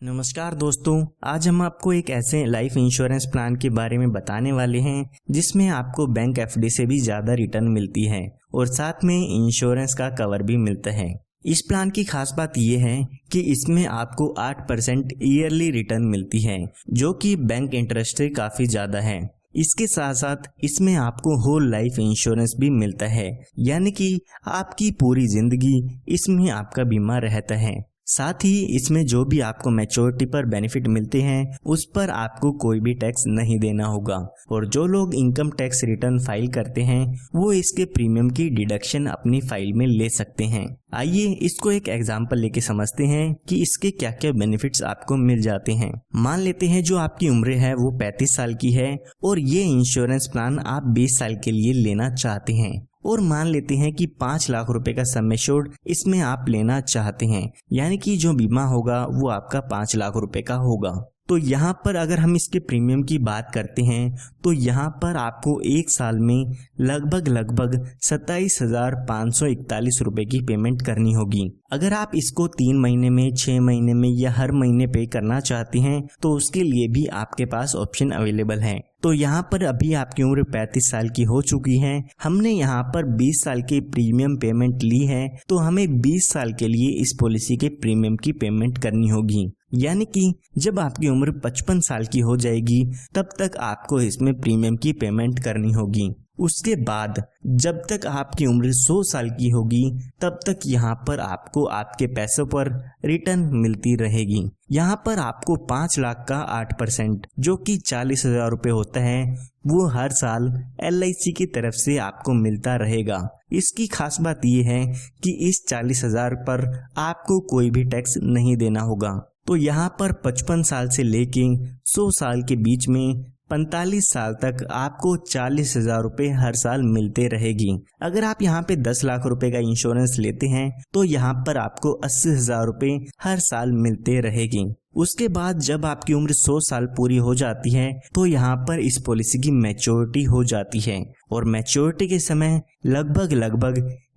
नमस्कार दोस्तों, आज हम आपको एक ऐसे लाइफ इंश्योरेंस प्लान के बारे में बताने वाले हैं जिसमें आपको बैंक एफडी से भी ज़्यादा रिटर्न मिलती है और साथ में इंश्योरेंस का कवर भी मिलता है। इस प्लान की खास बात यह है कि इसमें आपको 8% ईयरली रिटर्न मिलती है, जो कि बैंक इंटरेस्ट से काफ़ी ज़्यादा है। इसके साथ साथ इसमें आपको होल लाइफ इंश्योरेंस भी मिलता है, यानी कि आपकी पूरी जिंदगी इसमें आपका बीमा रहता है। साथ ही इसमें जो भी आपको मैच्योरिटी पर बेनिफिट मिलते हैं उस पर आपको कोई भी टैक्स नहीं देना होगा, और जो लोग इनकम टैक्स रिटर्न फाइल करते हैं वो इसके प्रीमियम की डिडक्शन अपनी फाइल में ले सकते हैं। आइए इसको एक एग्जांपल लेके समझते हैं कि इसके क्या क्या बेनिफिट्स आपको मिल जाते हैं। मान लेते हैं जो आपकी उम्र है वो 35 साल की है और ये इंश्योरेंस प्लान आप 20 साल के लिए लेना चाहते हैं, और मान लेते हैं कि 5 लाख रुपए का सम एश्योर्ड इसमें आप लेना चाहते हैं, यानी कि जो बीमा होगा वो आपका 5 लाख रुपए का होगा। तो यहाँ पर अगर हम इसके प्रीमियम की बात करते हैं तो यहाँ पर आपको एक साल में लगभग 27,541 रुपए की पेमेंट करनी होगी। अगर आप इसको 3 महीने में, 6 महीने में या हर महीने पे करना चाहते हैं तो उसके लिए भी आपके पास ऑप्शन अवेलेबल है। तो यहाँ पर अभी आपकी उम्र 35 साल की हो चुकी है, हमने यहाँ पर 20 साल की प्रीमियम पेमेंट ली है, तो हमें 20 साल के लिए इस पॉलिसी के प्रीमियम की पेमेंट करनी होगी। यानी कि जब आपकी उम्र 55 साल की हो जाएगी तब तक आपको इसमें प्रीमियम की पेमेंट करनी होगी। उसके बाद जब तक आपकी उम्र 100 साल की होगी तब तक यहाँ पर आपको आपके पैसों पर रिटर्न मिलती रहेगी। यहाँ पर आपको 5 लाख का 8% जो कि 40,000 रुपये होता है वो हर साल LIC की तरफ से आपको मिलता रहेगा। इसकी खास बात ये है कि इस 40,000 पर आपको कोई भी टैक्स नहीं देना होगा। तो यहाँ पर 55 साल से लेके 100 साल के बीच में 45 साल तक आपको 40,000 रुपये हर साल मिलते रहेगी। अगर आप यहाँ पे 10 लाख रुपए का इंश्योरेंस लेते हैं तो यहाँ पर आपको 80,000 रुपये हर साल मिलते रहेगी। उसके बाद जब आपकी उम्र 100 साल पूरी हो जाती है तो यहाँ पर इस पॉलिसी की मैच्योरिटी हो जाती है, और मैच्योरिटी के समय लगभग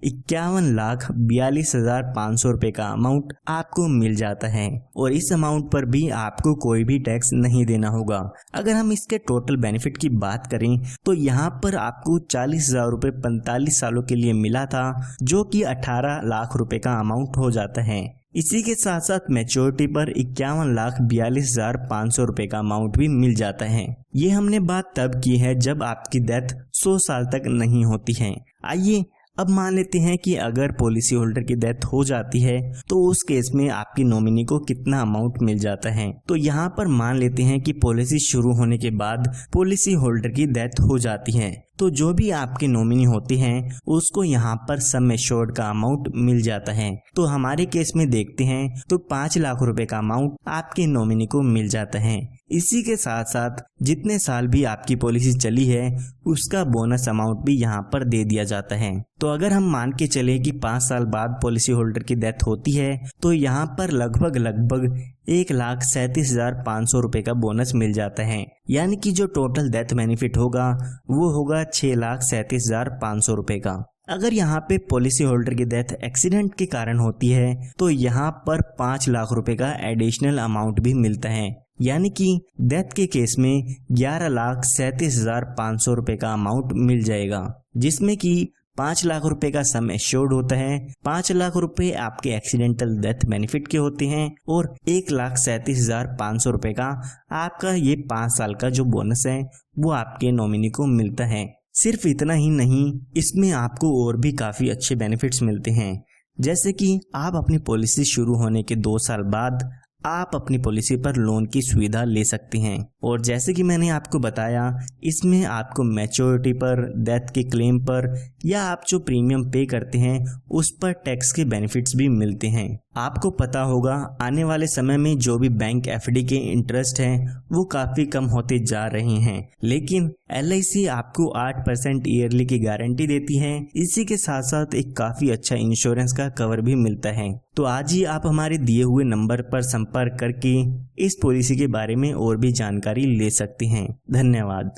51,42,500 रुपये का अमाउंट आपको मिल जाता है, और इस अमाउंट पर भी आपको कोई भी टैक्स नहीं देना होगा। अगर हम इसके टोटल बेनिफिट की बात करें तो यहाँ पर आपको 40,000 रुपये 45 सालों के लिए मिला था, जो कि 18 लाख रुपए का अमाउंट हो जाता है। इसी के साथ साथ मैच्योरिटी पर 51,42,500 रुपये का अमाउंट भी मिल जाता है। ये हमने बात तब की है जब आपकी डेथ 100 साल तक नहीं होती है। आइए अब मान लेते हैं कि अगर पॉलिसी होल्डर की डेथ हो जाती है तो उस केस में आपकी नॉमिनी को कितना अमाउंट मिल जाता है। तो यहाँ पर मान लेते हैं कि पॉलिसी शुरू होने के बाद पॉलिसी होल्डर की डेथ हो जाती है, तो जो भी आपके नॉमिनी होते हैं उसको यहाँ पर सम एश्योर्ड का अमाउंट मिल जाता है। तो हमारे केस में देखते हैं तो 5 लाख रुपए का अमाउंट आपके नॉमिनी को मिल जाता है। इसी के साथ साथ जितने साल भी आपकी पॉलिसी चली है उसका बोनस अमाउंट भी यहाँ पर दे दिया जाता है। तो अगर हम मान के चले कि 5 साल बाद पॉलिसी होल्डर की डेथ होती है तो यहाँ पर लगभग 1,37,500 रुपये का बोनस मिल जाता है, यानी कि जो टोटल डेथ बेनिफिट होगा वो होगा 6,37,500 रुपये का। अगर यहाँ पे पॉलिसी होल्डर की डेथ एक्सीडेंट के कारण होती है तो यहाँ पर 5 लाख रुपए का एडिशनल अमाउंट भी मिलता है, यानी कि डेथ के केस में 11,37,500 रुपये का अमाउंट मिल जाएगा, जिसमें कि 5 लाख रुपए का सम एश्योर्ड होता है, 5 लाख रुपए आपके एक्सीडेंटल डेथ बेनिफिट के होते हैं, और 1,37,500 रुपये का आपका ये 5 साल का जो बोनस है वो आपके नॉमिनी को मिलता है। सिर्फ इतना ही नहीं, इसमें आपको और भी काफ़ी अच्छे बेनिफिट्स मिलते हैं, जैसे कि आप अपनी पॉलिसी शुरू होने के 2 साल बाद आप अपनी पॉलिसी पर लोन की सुविधा ले सकते हैं, और जैसे कि मैंने आपको बताया इसमें आपको मैच्योरिटी पर, डेथ के क्लेम पर या आप जो प्रीमियम पे करते हैं उस पर टैक्स के बेनिफिट्स भी मिलते हैं। आपको पता होगा आने वाले समय में जो भी बैंक एफडी के इंटरेस्ट हैं वो काफ़ी कम होते जा रहे हैं, लेकिन LIC आपको 8% ईयरली की गारंटी देती है। इसी के साथ साथ एक काफ़ी अच्छा इंश्योरेंस का कवर भी मिलता है। तो आज ही आप हमारे दिए हुए नंबर पर संपर्क करके इस पॉलिसी के बारे में और भी जानकारी ले सकते हैं। धन्यवाद।